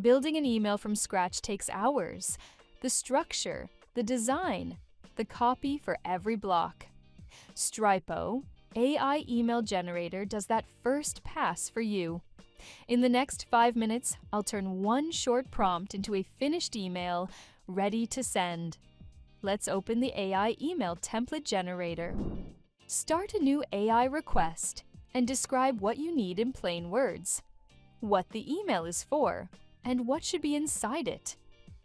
Building an email from scratch takes hours. The structure, the design, the copy for every block. Stripo, AI email generator, does that first pass for you. In the next 5 minutes, I'll turn one short prompt into a finished email ready to send. Let's open the AI email template generator. Start a new AI request and describe what you need in plain words, what the email is for, and what should be inside it.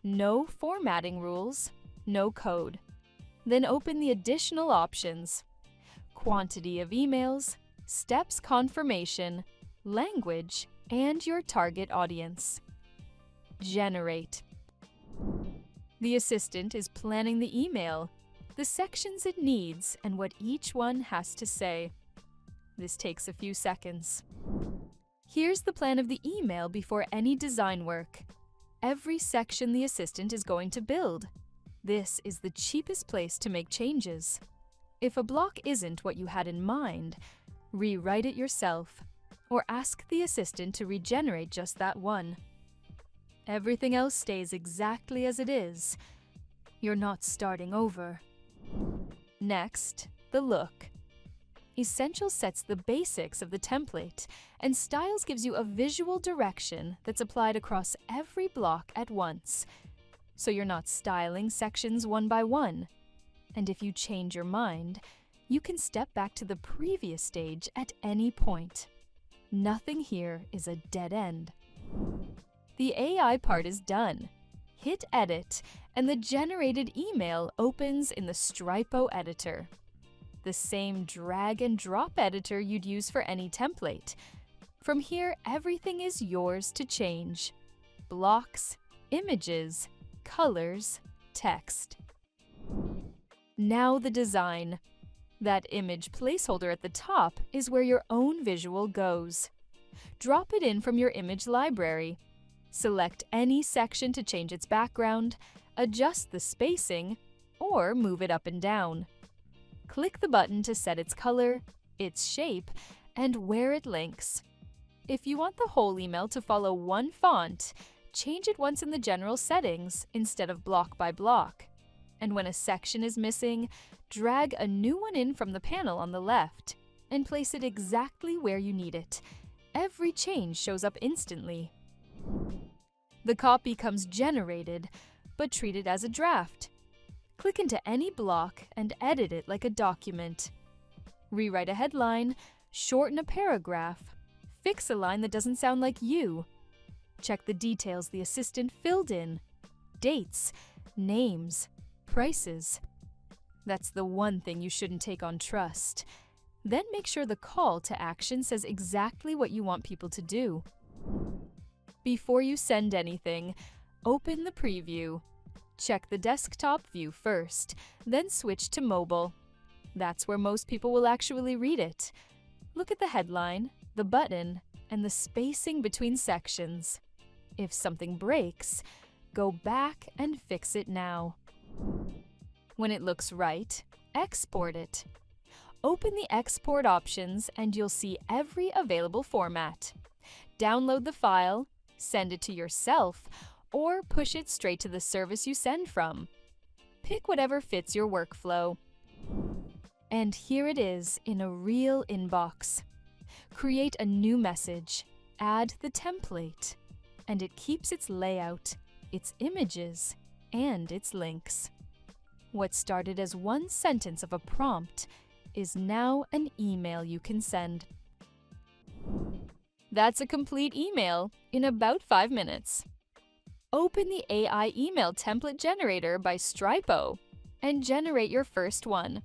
No formatting rules, no code. Then open the additional options: quantity of emails, steps confirmation, language, and your target audience. Generate. The assistant is planning the email, the sections it needs, and what each one has to say. This takes a few seconds. Here's the plan of the email before any design work. Every section the assistant is going to build. This is the cheapest place to make changes. If a block isn't what you had in mind, rewrite it yourself, or ask the assistant to regenerate just that one. Everything else stays exactly as it is. You're not starting over. Next, the look. Essentials sets the basics of the template, and Styles gives you a visual direction that's applied across every block at once. So you're not styling sections one by one. And if you change your mind, you can step back to the previous stage at any point. Nothing here is a dead end. The AI part is done. Hit Edit, and the generated email opens in the Stripo editor. The same drag and drop editor you'd use for any template. From here, everything is yours to change. Blocks, images, colors, text. Now the design. That image placeholder at the top is where your own visual goes. Drop it in from your image library. Select any section to change its background, adjust the spacing, or move it up and down. Click the button to set its color, its shape, and where it links. If you want the whole email to follow one font, change it once in the general settings instead of block by block. And when a section is missing, drag a new one in from the panel on the left and place it exactly where you need it. Every change shows up instantly. The copy comes generated, but treat it as a draft. Click into any block and edit it like a document. Rewrite a headline, shorten a paragraph, fix a line that doesn't sound like you. Check the details the assistant filled in: dates, names, prices. That's the one thing you shouldn't take on trust. Then make sure the call to action says exactly what you want people to do. Before you send anything, open the preview. Check the desktop view first, then switch to mobile. That's where most people will actually read it. Look at the headline, the button, and the spacing between sections. If something breaks, go back and fix it now. When it looks right, export it. Open the export options and you'll see every available format. Download the file, send it to yourself, or push it straight to the service you send from. Pick whatever fits your workflow. And here it is in a real inbox. Create a new message, add the template, and it keeps its layout, its images, and its links. What started as one sentence of a prompt is now an email you can send. That's a complete email in about 5 minutes. Open the AI email template generator by Stripo and generate your first one.